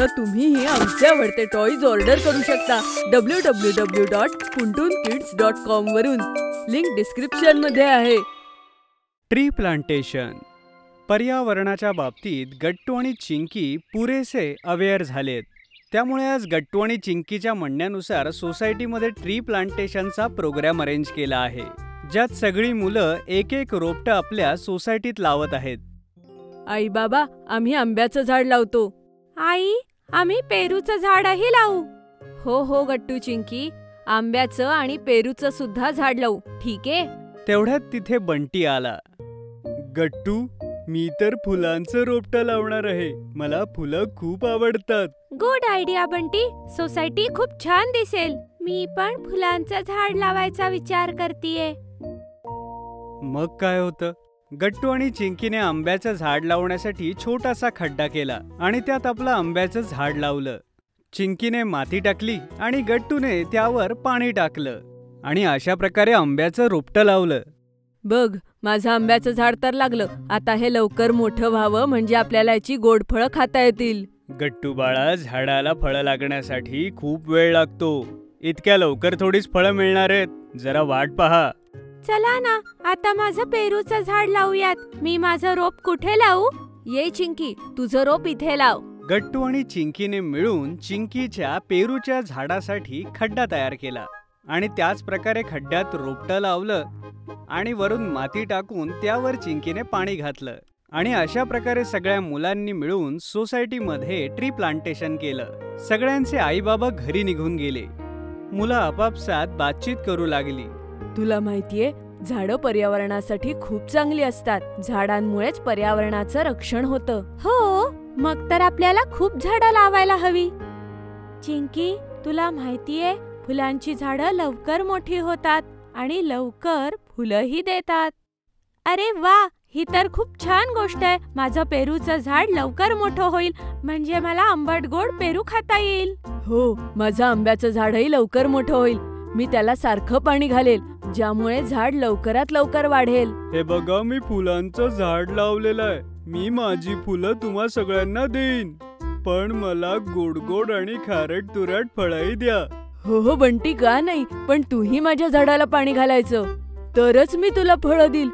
आता तुम्हीही आमचे आवडते टॉयज ऑर्डर करू शकता www.puntunkids.com वरून. लिंक डिस्क्रिप्शन मध्ये आहे. Tree plantation. पर्यावरणाच्या बाबतीत गट्टू आणि चिंकी पुरेसे अवेअर झालेत. त्यामुळे आज गट्टू आणि चिंकीच्या म्हणण्यानुसार सोसायटीमध्ये ट्री प्लांटेशनचा प्रोग्राम अरेंज केला आहे, ज्यात सगळी मुलं एक एक रोपटं आपल्या सोसायटीत लावत आहेत. आई बाबा, आम्ही आंब्याचं झाड लावतो. आई, आम्ही पेरूचं झाडही लावू. हो हो गट्टू चिंकी, आंब्याचं आणि पेरूचं सुद्धा झाड लावू, ठीक आहे? तेवढ्यात तिथे बंटी आला. गट्टू, मी तर फुलांचं रोपटं लावणार आहे. मला फुलं खूप आवडतात. गुड आयडिया बंटी, सोसायटी खूप छान दिसेल. मी पण फुलांचं झाड लावायचा विचार करतेय. मग काय होतं, गट्टू आणि चिंकीने आंब्याचं झाड लावण्यासाठी छोटासा खड्डा केला आणि त्यात आपलं आंब्याचं झाड लावलं. चिंकीने माती टाकली आणि गट्टूने त्यावर पाणी टाकलं आणि अशा प्रकारे आंब्याचं रोपटं लावलं. बघ, माझं आंब्याचं झाड तर लागलं. आता हे लवकर मोठं व्हावं म्हणजे आपल्याला याची गोड फळं खाता येतील. गट्टू बाळा, झाडाला फळं लागण्यासाठी खूप वेळ लागतो. इतक्या लवकर थोडीच फळं मिळणार आहेत. जरा वाट पहा. चला ना, आता माझं पेरूचं झाड लावूयात. मी माझं रोप कुठे लावू? ये चिंकी, तुझं रोप इथे लाव. गट्टू आणि चिंकीने मिळून चिंकीच्या पेरूच्या झाडासाठी खड्डा तयार केला आणि त्याच प्रकारे खड्ड्यात रोपटं लावलं आणि वरून माती टाकून त्यावर चिंकीने पाणी घातलं आणि अशा प्रकारे सगळ्या मुलांनी मिळून सोसायटीमध्ये ट्री प्लांटेशन केलं. सगळ्यांचे आई बाबा घरी निघून गेले. मुलं आपापसात बातचीत करू लागली. तुला माहितीये, झाडं पर्यावरणासाठी खूप चांगली असतात. झाडांमुळेच पर्यावरणाचं रक्षण होतं. हो, मग तर आपल्याला खूप झाडं लावायला हवी. चिंकी, तुला माहितीये, फुलांची झाडं लवकर मोठी होतात आणि लवकर फुलंही देतात. अरे वा, ही तर खूप छान गोष्ट आहे. माझं पेरूचं झाड लवकर मोठं होईल म्हणजे मला आंबट गोड पेरू खाता येईल. हो, माझं आंब्याचं झाडही लवकर मोठं होईल. मी त्याला सारखं पाणी घालेल, ज्यामुळे झाड लवकरात लवकर वाढेल. हे बघा, मी फुलांचं झाड लावलेलं आहे. मी माझी फुलं तुम्हा सगळ्यांना देईन, पण मला गोड गोड आणि खारट तुरट फळंही द्या. हो हो बंटी, का नाही, पण तूही माझ्या झाडाला पाणी घालायचं, तरच मी तुला फळं देईल.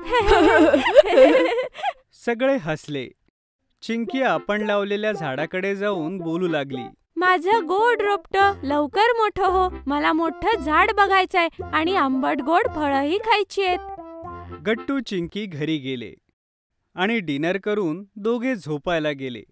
सगळे हसले. चिंकी आपण लावलेल्या झाडाकडे जाऊन बोलू लागली. माझं गोड रोपटं लवकर मोठं हो. मला मोठं झाड बघायचंय आणि आंबट गोड फळंही खायची आहेत. गट्टू चिंकी घरी गेले आणि डिनर करून दोघे झोपायला गेले.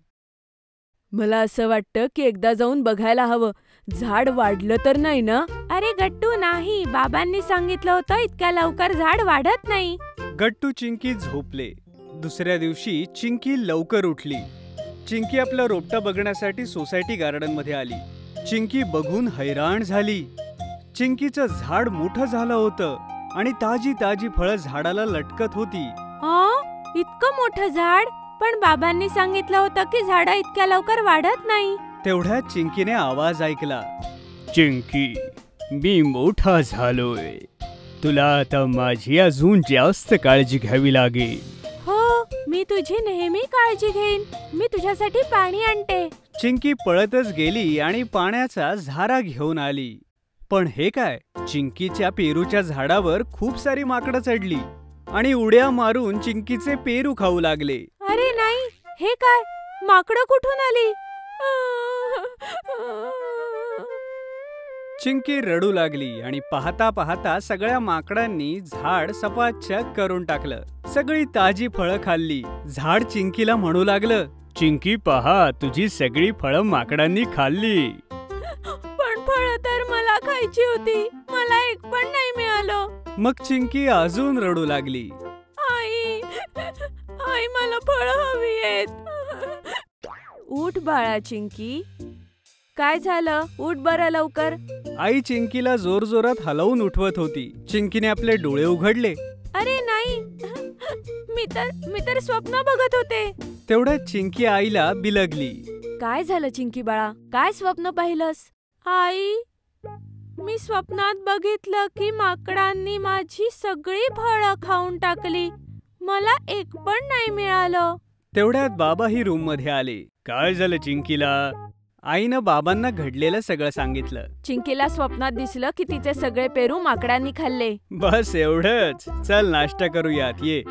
मला असं वाटतं की एकदा जाऊन बघायला हवं, झाड वाढलं तर नाही ना? अरे गट्टू, नाही, बाबांनी सांगितलं होतं इतक्या लवकर झाड वाढत नाही. गट्टू चिंकी झोपले. दुसऱ्या दिवशी चिंकी लवकर उठली. चिंकी आपलं रोपटं बघण्यासाठी सोसायटी गार्डन मध्ये आली. चिंकी बघून हैराण झाली. चिंकीचं झाड मोठं झालं होतं आणि ताजी ताजी फळं झाडाला लटकत होती. इतकं मोठं झाड, पण बाबांनी सांगितलं होतं की झाडं इतक्या लवकर वाढत नाही. तेवढ्यात चिंकीने आवाज ऐकला. चिंकी, मी मोठा झालोय. तुला आता माझी अजून जास्त काळजी घ्यावी लागेल. मी तुझी नेहमी काळजी घेईन. मी तुझ्यासाठी पाणी आणते. चिंकी पळतच गेली आणि पाण्याचा झरा घेऊन आली. पण हे काय, चिंकीच्या पेरूच्या झाडावर खूप सारी माकडं चढली आणि उड्या मारून चिंकीचे पेरू खाऊ लागले. अरे नाही, हे काय, माकडं कुठून आली? चिंकी रडू लागली आणि पाहता पाहता सगळ्या माकडांनी झाड सफाचक करून टाकलं. सगळी ताजी फळं खाल्ली. झाड चिंकीला म्हणू लागलं, चिंकी पहा, तुझी सगळी फळं माकडांनी खाल्ली. पण फळं तर मला खायची होती. मला एक पण नाही मिळालं. मग चिंकी अजून रडू लागली. आई, मला फळं हवी आहेत. उठ बाळा चिंकी, काय झालं? उठ बरं लवकर. आई चिंकीला जोर जोरात हलवून उठवत होती. चिंकीने आपले डोळे उघडले. अरे नाही, मी तर स्वप्न बघत होते. तेवढ्यात चिंकी आईला बिलगली. काय झालं चिंकी बाळा, काय स्वप्न पाहिलंस? आई, मी स्वप्नात बघितलं की माकडांनी माझी सगळी फळं खाऊन टाकली. मला एक पण नाही मिळालं. तेवढ्यात बाबाही रूम मध्ये आले. काय झालं चिंकीला? आईनं बाबांना घडलेलं सगळं सांगितलं. चिंकीला स्वप्नात दिसलं की तिचे सगळे पेरू माकडांनी खाल्ले. बस एवढंच. चल नाश्ता करूयात, ये.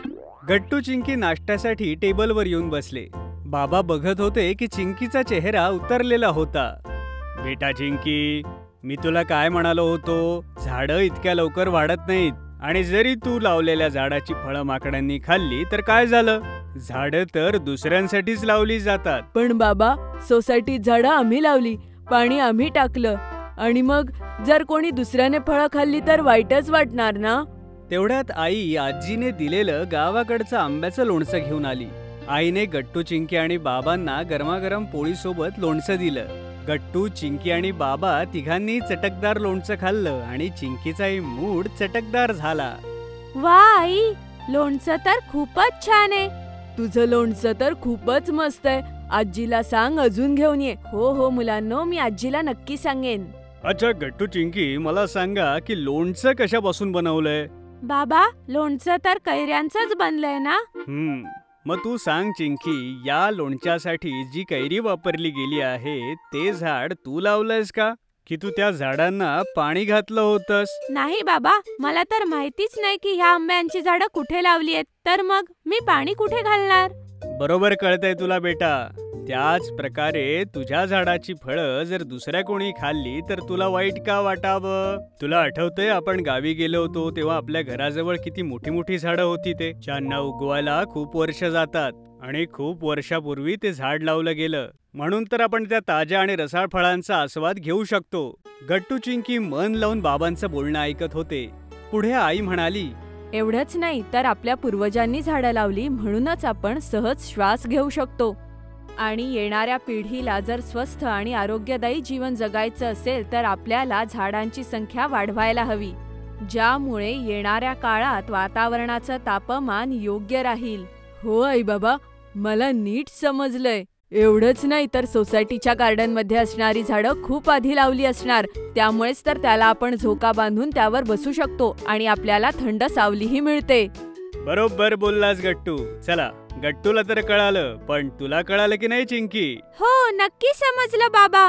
गट्टू चिंकी नाश्त्यासाठी टेबलवर येऊन बसले. बाबा बघत होते की चिंकीचा चेहरा उतरलेला होता. बेटा चिंकी, मी तुला काय म्हणालो होतो, झाडं इतक्या लवकर वाढत नाहीत आणि जरी तू लावलेल्या झाडाची फळं माकडांनी खाल्ली तर काय झालं? झाडं तर दुसऱ्यांसाठीच लावली जातात. पण बाबा, सोसायटीत झाडं आम्ही लावली, पाणी आम्ही टाकलं, आणि मग जर कोणी दुसऱ्याने फळं खाल्ली तर वाईटच वाटणार ना? तेवढ्यात आई आजीने दिलेलं गावाकडचं आंब्याचं लोणचं घेऊन आली. आईने गट्टू, चिंकी आणि बाबांना गरमागरम पोळीसोबत लोणचं दिलं. गट्टू, चिंकी आणि बाबा तिघांनी चटकदार लोणचं खाल्लं आणि चिंकीचाही मूड चटकदार झाला. वा आई, लोणचं तर खूपच छान आहे. तुझं लोणचं तर खूपच मस्त आहे. आजीला सांग अजून घेऊन ये. हो हो मुलांनो, मी आजीला नक्की सांगेन. अच्छा गट्टू, चिंकी, मला सांगा की लोणचं कशापासून बनवलंय? बाबा, लोणचं तर कैऱ्यांचंच बनलंय ना? मग तू सांग चिंकी, या लोणच्यासाठी जी कैरी वापरली गेली आहे ते झाड तू लावलंयस का, की तू त्या झाडांना पाणी घातलं होतंस? नाही बाबा, मला तर माहितीच नाही की ह्या आंब्यांची झाडं कुठे लावली आहेत, तर मग मी पाणी कुठे घालणार? बरोबर कळतंय तुला बेटा. त्याच प्रकारे तुझ्या झाडाची फळं जर दुसऱ्या कोणी खाल्ली तर तुला वाईट का वाटावं? तुला आठवतंय आपण गावी गेलो होतो तेव्हा आपल्या घराजवळ किती मोठी मोठी झाडं होती ते, ज्यांना उगवायला खूप वर्ष जातात आणि खूप वर्षापूर्वी ते झाड लावलं गेलं, म्हणून तर आपण त्या ताज्या आणि रसाळ फळांचा आस्वाद घेऊ शकतो. गट्टू, चिंकी मन लावून बाबांचं बोलणं ऐकत होते. पुढे आई म्हणाली, एवढंच नाही तर आपल्या पूर्वजांनी झाडं लावली म्हणूनच आपण सहज श्वास घेऊ शकतो. आणि येणाऱ्या पिढीला जर स्वस्थ आणि आरोग्यदायी जीवन जगायचं असेल तर आपल्याला झाडांची संख्या वाढवायला हवी, ज्यामुळे येणाऱ्या काळात वातावरणाचं तापमान योग्य राहील. हो आई बाबा, मला नीट समजलंय. एवढंच नाही तर सोसायटीच्या गार्डनमध्ये असणारी झाडं खूप आधी लावली असणार, त्यामुळेच तर त्याला आपण झोका बांधून त्यावर बसू शकतो आणि आपल्याला थंड सावलीही मिळते. बरोबर बोललास गट्टू. चला, गट्टूला तर कळालं, पण तुला कळालं की नाही चिंकी? हो, नक्की समजलं बाबा.